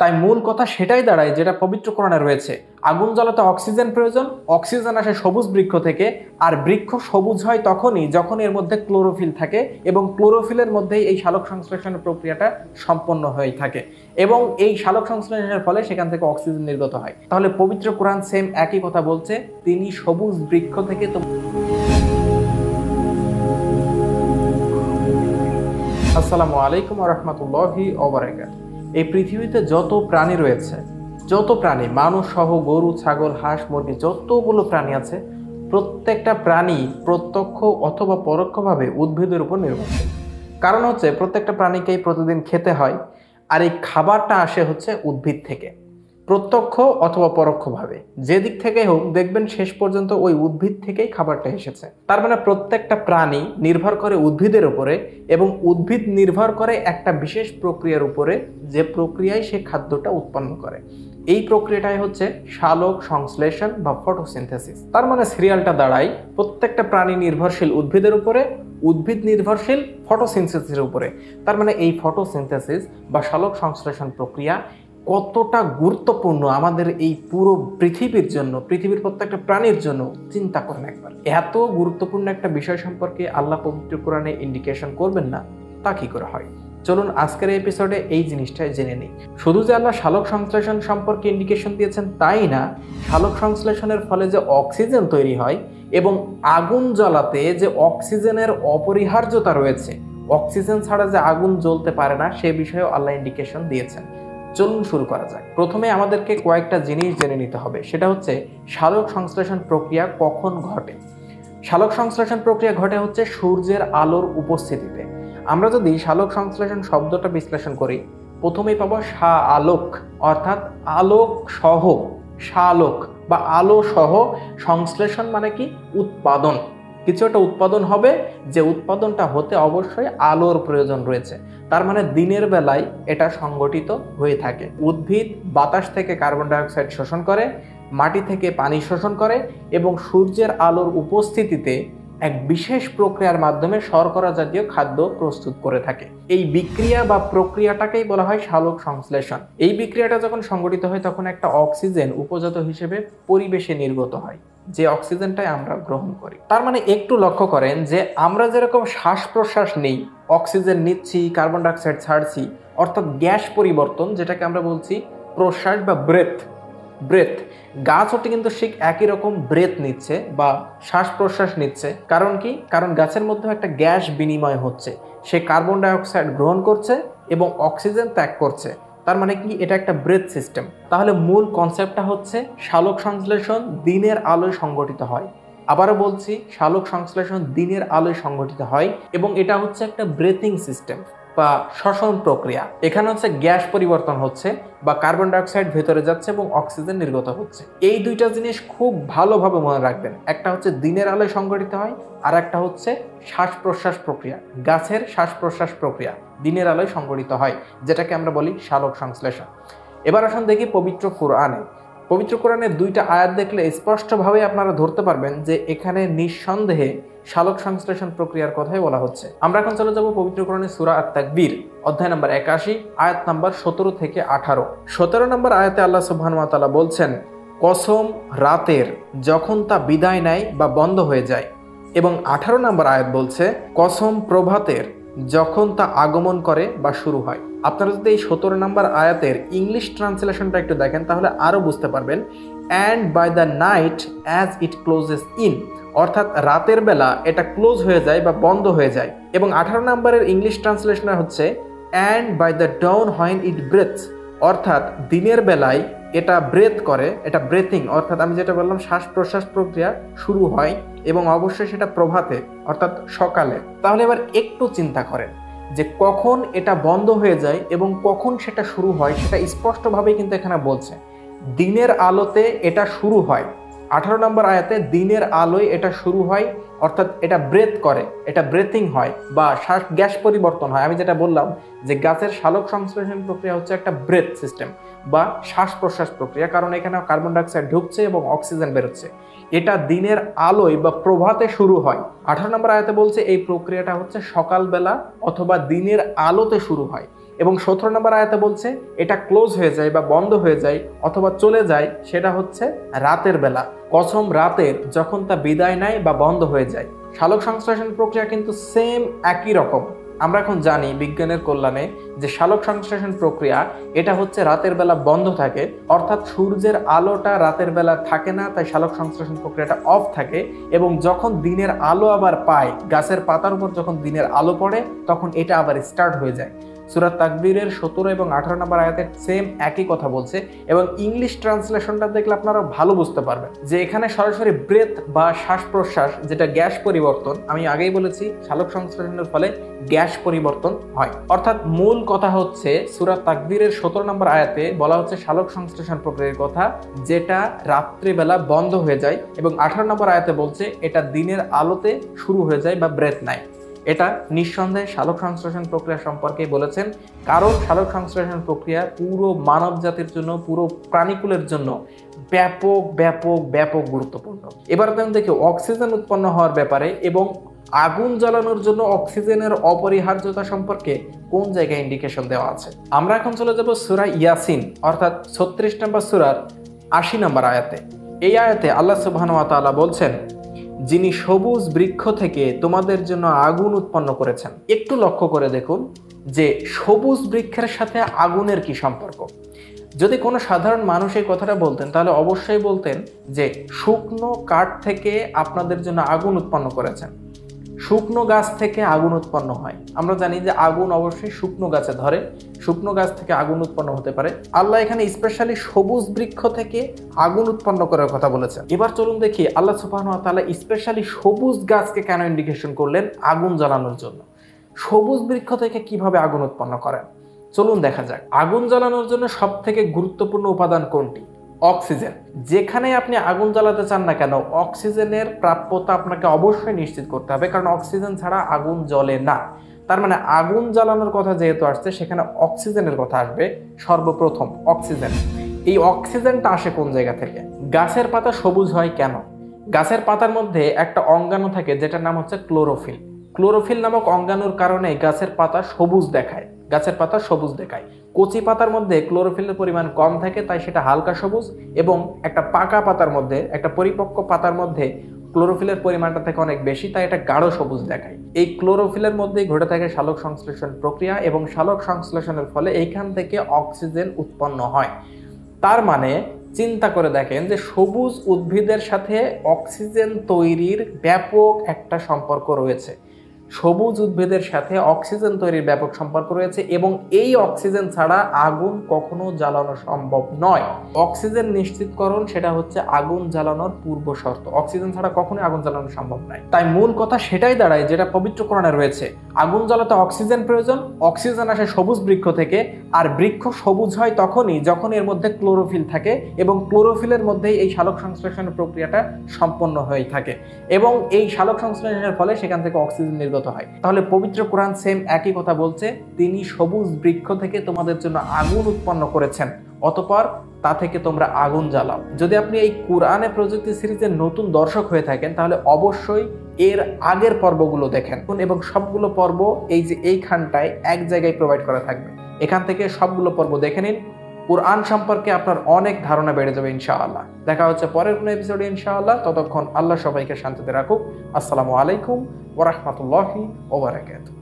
তাই মূল কথা সেটাই দাঁড়ায় যেটা পবিত্র কোরআনে রয়েছে, আগুন জ্বালাতে অক্সিজেন প্রয়োজন, অক্সিজেন আসে সবুজ বৃক্ষ থেকে, আর বৃক্ষ সবুজ হয় তখনই যখন এর মধ্যে ক্লোরোফিল থাকে এবং ক্লোরোফিলের মধ্যেই এই সালোক সংশ্লেষণের প্রক্রিয়াটা সম্পন্ন হয়ে থাকে এবং এই সালোক সংশ্লেষণের ফলে সেখান থেকে অক্সিজেন নির্গত হয়। তাহলে পবিত্র কোরআন সেম একই কথা বলছে, তিনি সবুজ বৃক্ষ থেকে আসসালামু আলাইকুম ওয়া রাহমাতুল্লাহি ওয়া বারাকাতুহু। এই পৃথিবীতে যত প্রাণী রয়েছে, যত প্রাণী, মানুষ সহ গরু, ছাগল, হাঁস, মুরগি, যতগুলো প্রাণী আছে, প্রত্যেকটা প্রাণী প্রত্যক্ষ অথবা পরোক্ষভাবে উদ্ভিদের উপর নির্ভরশীল। কারণ হচ্ছে প্রত্যেকটা প্রাণীকেই প্রতিদিন খেতে হয়, আর এই খাবারটা আসে হচ্ছে উদ্ভিদ থেকে, প্রত্যক্ষ অথবা পরোক্ষভাবে যে দিক থেকে হোক, দেখবেন শেষ পর্যন্ত ওই উদ্ভিদ থেকেই খাবারটা এসেছে। তার মানে প্রত্যেকটা প্রাণী নির্ভর করে উদ্ভিদের উপরে এবং উদ্ভিদ নির্ভর করে একটা বিশেষ প্রক্রিয়ার উপরে, যে প্রক্রিয়ায় সে খাদ্যটা উৎপন্ন করে। এই প্রক্রিয়াটাই হচ্ছে সালোক সংশ্লেষণ বা ফটোসিনথেসিস। তার মানে সিরিয়ালটা দাঁড়ায় প্রত্যেকটা প্রাণী নির্ভরশীল উদ্ভিদের উপরে, উদ্ভিদ নির্ভরশীল ফটোসিনথেসিসের উপরে। তার মানে এই ফটোসিনথেসিস বা সালোক সংশ্লেষণ প্রক্রিয়া কতটা গুরুত্বপূর্ণ আমাদের এই পুরো পৃথিবীর জন্য, পৃথিবীর প্রত্যেকটা প্রাণীর জন্য চিন্তা করেন একবার। এত গুরুত্বপূর্ণ একটা বিষয় সম্পর্কে আল্লাহ পবিত্র কোরআনে ইন্ডিকেশন করবেন না, তা কি করে হয়? চলুন আজকের এই এপিসোডে এই জিনিসটাই জেনে নিই। শুধু যে আল্লাহ সালোক সংশ্লেষণ সম্পর্কে ইন্ডিকেশন দিয়েছেন তাই না, সালোক সংশ্লেষণের ফলে যে অক্সিজেন তৈরি হয় এবং আগুন জ্বালাতে যে অক্সিজেনের অপরিহার্যতা রয়েছে, অক্সিজেন ছাড়া যে আগুন জ্বলতে পারে না, সে বিষয়েও আল্লাহ ইন্ডিকেশন দিয়েছেন। চলুন শুরু করা যাক। প্রথমে আমাদেরকে কয়েকটা জিনিস জেনে নিতে হবে, সেটা হচ্ছে সালোক সংশ্লেষণ প্রক্রিয়া কখন ঘটে। সালোক সংশ্লেষণ প্রক্রিয়া ঘটে হচ্ছে সূর্যের আলোর উপস্থিতিতে। আমরা যদি সালোক সংশ্লেষণ শব্দটা বিশ্লেষণ করি, প্রথমেই পাবো সা আলোক, অর্থাৎ আলোক সহ, সালোক বা আলো সহ সংশ্লেষণ মানে কি? উৎপাদন। কিছু একটা উৎপাদন হবে, যে উৎপাদনটা হতে অবশ্যই আলোর প্রয়োজন রয়েছে। তার মানে দিনের বেলায় এটা সংগঠিত হয়ে থাকে। উদ্ভিদ বাতাস থেকে কার্বন ডাইঅক্সাইড শোষণ করে, মাটি থেকে পানি শোষণ করে এবং সূর্যের আলোর উপস্থিতিতে এক বিশেষ প্রক্রিয়ার মাধ্যমে শর্করা জাতীয় খাদ্য প্রস্তুত করে থাকে। এই বিক্রিয়া বা প্রক্রিয়াটাকেই বলা হয় সালোক সংশ্লেষণ। এই বিক্রিয়াটা যখন সংগঠিত হয় তখন একটা অক্সিজেন উপজাত হিসেবে পরিবেশে নির্গত হয়, যে অক্সিজেনটাই আমরা গ্রহণ করি। তার মানে একটু লক্ষ্য করেন যে আমরা যেরকম শ্বাস প্রশ্বাস নেই, অক্সিজেন নিচ্ছি, কার্বন ডাইঅক্সাইড ছাড়ছি, অর্থাৎ গ্যাস পরিবর্তন, যেটাকে আমরা বলছি প্রশ্বাস বা ব্রেথ। গাছও কিন্তু ঠিক একই রকম ব্রেথ নিচ্ছে বা শ্বাস প্রশ্বাস নিচ্ছে। কারণ কি? কারণ গাছের মধ্যে একটা গ্যাস বিনিময় হচ্ছে, সে কার্বন ডাইঅক্সাইড গ্রহণ করছে এবং অক্সিজেন ত্যাগ করছে। তার মানে কি? এটা একটা ব্রেথ সিস্টেম। তাহলে মূল কনসেপ্টটা হচ্ছে সালোক সংশ্লেষণ দিনের আলোয় সংগঠিত হয়। আবারও বলছি, সালোক সংশ্লেষণ দিনের আলোয় সংগঠিত হয় এবং এটা হচ্ছে একটা ব্রেথিং সিস্টেম বা শ্বসন প্রক্রিয়া। এখানে হচ্ছে গ্যাস পরিবর্তন হচ্ছে বা কার্বন ডাইঅক্সাইড ভেতরে যাচ্ছে এবং অক্সিজেন নির্গত হচ্ছে। এই দুইটা জিনিস খুব ভালোভাবে মনে রাখবেন। একটা হচ্ছে দিনের আলোয় সংগঠিত হয়, আর একটা হচ্ছে শ্বাস প্রশ্বাস প্রক্রিয়া, গাছের শ্বাস প্রশ্বাস প্রক্রিয়া দিনের আলোয় সংগঠিত হয়, যেটাকে আমরা বলি সালোক সংশ্লেষণ। এবার আসুন দেখি পবিত্র কোরআনের দুইটা আয়াত দেখলে স্পষ্টভাবে আপনারা ধরতে পারবেন যে এখানে নিঃসন্দেহে সালোক সংশ্লেষণ প্রক্রিয়ার কথাই বলা হচ্ছে। আমরা এখন চলে যাব পবিত্র কোরআনের সূরা আত-তাকবীর অধ্যায় নম্বর 81 আয়াত নম্বর 17 থেকে 18। 17 নম্বর আয়াতে আল্লাহ সুবহানাহু ওয়া তাআলা বলছেন, কসম রাতের যখন তা বিদায় নেয় বা বন্ধ হয়ে যায়। এবং 18 নম্বর আয়াত বলছে, কসম প্রভাতের যখন তা আগমন করে বা শুরু হয়। আপনারা যদি এই 17 নম্বর আয়াতের ইংলিশ ট্রান্সলেশনটা একটু দেখেন তাহলে আরো বুঝতে পারবেন। And by the night as it closes in, অর্থাৎ রাতের বেলা এটা ক্লোজ হয়ে যায় বা বন্ধ হয়ে যায়। এবং 18 নম্বরের ইংলিশ ট্রান্সলেশন হচ্ছে and by the dawn when it breathes, অর্থাৎ দিনের বেলায় এটা ব্রেথ করে, এটা ব্রেথিং, অর্থাৎ আমি যেটা বললাম শ্বাস প্রশ্বাস প্রক্রিয়া শুরু হয় এবং অবশ্যই সেটা প্রভাতে অর্থাৎ সকালে। তাহলে এবার একটু চিন্তা করেন যে কখন এটা বন্ধ হয়ে যায় এবং কখন সেটা শুরু হয়, সেটা স্পষ্টভাবেই কিন্তু এখানে বলছে। দিনের আলোতে এটা শুরু হয়। 18 নম্বর আয়াতে দিনের আলোয় এটা শুরু হয়, অর্থাৎ এটা ব্রেথ করে, এটা ব্রেথিং হয় বা শ্বাস গ্যাস পরিবর্তন হয়। আমি যেটা বললাম যে গাছের সালোক সংশ্লেষণ প্রক্রিয়া হচ্ছে একটা ব্রেথ সিস্টেম বা শ্বাস প্রশ্বাস প্রক্রিয়া, কারণ এখানে কার্বন ডাইঅক্সাইড ঢুকছে এবং অক্সিজেন বেরোচ্ছে। এটা দিনের আলোয় বা প্রভাতে শুরু হয়। 18 নম্বর আয়াতে বলছে এই প্রক্রিয়াটা হচ্ছে সকালবেলা অথবা দিনের আলোতে শুরু হয়। এবং 17 নম্বর আয়াতে বলছে এটা ক্লোজ হয়ে যায় বা বন্ধ হয়ে যায় অথবা চলে যায়, সেটা হচ্ছে রাতের বেলা। কসম রাতের, যখন তা বিদায় নেয় বা বন্ধ হয়ে যায়। সালোক সংশ্লেষণ প্রক্রিয়া কিন্তু সেম একই রকম। আমরা এখন জানি বিজ্ঞানের কল্যাণে যে সালোক সংশ্লেষণ প্রক্রিয়া এটা হচ্ছে রাতের বেলা বন্ধ থাকে, অর্থাৎ সূর্যের আলোটা রাতের বেলা থাকে না, তাই সালোক সংশ্লেষণ প্রক্রিয়াটা অফ থাকে। এবং যখন দিনের আলো আবার পায়, গাছের পাতার উপর যখন দিনের আলো পড়ে, তখন এটা আবার স্টার্ট হয়ে যায়। সূরা তাকবীরের 17 এবং 18 নম্বর আয়াতের সেম একই কথা বলছে। এবং ইংলিশ ট্রান্সলেশনটা দেখলে আপনারা ভালো বুঝতে পারবেন যে এখানে সরাসরি ব্রেথ বা শ্বাস প্রশ্বাস, যেটা গ্যাস পরিবর্তন, আমি আগেই বলেছি সালোক সংশ্লেষণের ফলে গ্যাস পরিবর্তন হয়। অর্থাৎ মূল কথা হচ্ছে সূরা তাকবীরের 17 নম্বর আয়াতে বলা হচ্ছে সালোক সংশ্লেষণ প্রক্রিয়ার কথা, যেটা রাত্রিবেলা বন্ধ হয়ে যায়। এবং 18 নম্বর আয়াতে বলছে এটা দিনের আলোতে শুরু হয়ে যায় বা ব্রেথ নেয়। এটা নিঃসন্দেহে সালোক সংশ্লেষণ প্রক্রিয়া সম্পর্কে বলেছেন, কারণ সালোক সংশ্লেষণ প্রক্রিয়া পুরো মানব জাতির জন্য, পুরো প্রাণীকুলের জন্য ব্যাপক ব্যাপক ব্যাপক গুরুত্বপূর্ণ। এবার তুমি দেখি অক্সিজেন উৎপন্ন হওয়ার ব্যাপারে এবং আগুন জ্বালানোর জন্য অক্সিজেনের অপরিহার্যতা সম্পর্কে কোন জায়গায় ইন্ডিকেশন দেওয়া আছে। আমরা এখন চলে যাব সূরা ইয়াসিন অর্থাৎ 36 নম্বর সূরার 80 নম্বর আয়াতে। এই আয়াতে আল্লাহ সুবহানাহু ওয়া তাআলা বলছেন, যিনি সবুজ বৃক্ষ থেকে তোমাদের জন্য আগুন উৎপন্ন করেছেন। একটু লক্ষ্য করে দেখুন যে সবুজ বৃক্ষের সাথে আগুনের কি সম্পর্ক। যদি কোনো সাধারণ মানুষ এই কথাটা বলতেন, তাহলে অবশ্যই বলতেন যে শুকনো কাঠ থেকে আপনাদের জন্য আগুন উৎপন্ন করেছেন। শুকনো গাছ থেকে আগুন উৎপন্ন হয়। আমরা জানি যে আগুন অবশ্যই শুকনো গাছে ধরে, শুকনো গাছ থেকে আগুন উৎপন্ন হতে পারে। আল্লাহ এখানে স্পেশালি সবুজ বৃক্ষ থেকে আগুন উৎপন্ন করার কথা বলেছেন। এবার চলুন দেখি আল্লাহ সুবহানাহু ওয়া তাআলা স্পেশালি সবুজ গাছকে কেন ইন্ডিকেশন করলেন আগুন জ্বালানোর জন্য। সবুজ বৃক্ষ থেকে কিভাবে আগুন উৎপন্ন করেন, চলুন দেখা যাক। আগুন জ্বালানোর জন্য সব থেকে গুরুত্বপূর্ণ উপাদান কোনটি? অক্সিজেন। যেখানে আপনি আগুন জ্বালাতে চান না কেন, অক্সিজেনের প্রাপ্যতা আপনাকে অবশ্যই নিশ্চিত করতে হবে, কারণ অক্সিজেন ছাড়া আগুন জ্বলে না। তার মানে আগুন জ্বালানোর কথা যেহেতু আসছে, সেখানে অক্সিজেনের কথা আসবে সর্বপ্রথম। অক্সিজেন, এই অক্সিজেনটা আসে কোন জায়গা থেকে? গাছের পাতা সবুজ হয় কেন? গাছের পাতার মধ্যে একটা অঙ্গাণু থাকে যেটার নাম হচ্ছে ক্লোরোফিল। ক্লোরোফিল নামক অঙ্গাণুর কারণে গাছের পাতা সবুজ দেখায়, গাছের পাতা সবুজ দেখায়। কচি পাতার মধ্যে ক্লোরোফিলের পরিমাণ কম থাকে, তাই সেটা হালকা সবুজ। এবং একটা পাকা পাতার মধ্যে, একটা পরিপক্ক পাতার মধ্যে ক্লোরোফিলের পরিমাণটা থেকে অনেক বেশি, তাই এটা গাঢ় সবুজ দেখায়। এই ক্লোরোফিলের মধ্যেই ঘটে থাকে সালোক সংশ্লেষণ প্রক্রিয়া, এবং সালোক সংশ্লেষণের ফলে এইখান থেকে অক্সিজেন উৎপন্ন হয়। তার মানে চিন্তা করে দেখেন যে সবুজ উদ্ভিদের সাথে অক্সিজেন তৈরির ব্যাপক একটা সম্পর্ক রয়েছে। সবুজ উদ্ভিদের সাথে অক্সিজেন তৈরির ব্যাপক সম্পর্ক রয়েছে, এবং এই অক্সিজেন ছাড়া আগুন কখনো জ্বালানো সম্ভব নয়। অক্সিজেন নিশ্চিতকরণ সেটা হচ্ছে আগুন জ্বালানোর পূর্ব শর্ত। অক্সিজেন ছাড়া কখনোই আগুন জ্বালানো সম্ভব নয়। তাই মূল কথা সেটাই দাঁড়ায় যেটা পবিত্র কোরআনে রয়েছে, আগুন জ্বালাতে অক্সিজেন প্রয়োজন। অক্সিজেন আসে সবুজ বৃক্ষ থেকে, আর বৃক্ষ সবুজ হয় তখনই যখন এর মধ্যে ক্লোরোফিল থাকে, এবং ক্লোরোফিলের মধ্যেই এই সালোক সংশ্লেষণের প্রক্রিয়াটা সম্পন্ন হয়ে থাকে, এবং এই সালোক সংশ্লেষণের ফলে সেখান থেকে অক্সিজেন নির্গত হয়। তাহলে পবিত্র কোরআন সেম একই কথা বলছে, তিনি সবুজ বৃক্ষ থেকে তোমাদের জন্য আগুন উৎপন্ন করেছেন, অতঃপর তা থেকে তোমরা আগুন জ্বালাও। যদি আপনি এই কোরআনে প্রযুক্তি সিরিজের নতুন দর্শক হয়ে থাকেন, তাহলে অবশ্যই এর আগের পর্বগুলো দেখেন, এবং সবগুলো পর্ব এই যে এইখানটায় এক জায়গায় প্রোভাইড করা থাকবে, এখান থেকে সবগুলো পর্ব দেখে নিন। কোরআন সম্পর্কে আপনার অনেক ধারণা বেড়ে যাবে ইনশাআল্লাহ। দেখা হচ্ছে পরের কোনো এপিসোডে ইনশাআল্লাহ। ততক্ষণ আল্লাহ সবাইকে শান্তিতে রাখুক। আসসালামু আলাইকুম ওয়া রাহমাতুল্লাহি ওয়া বারাকাতুহু।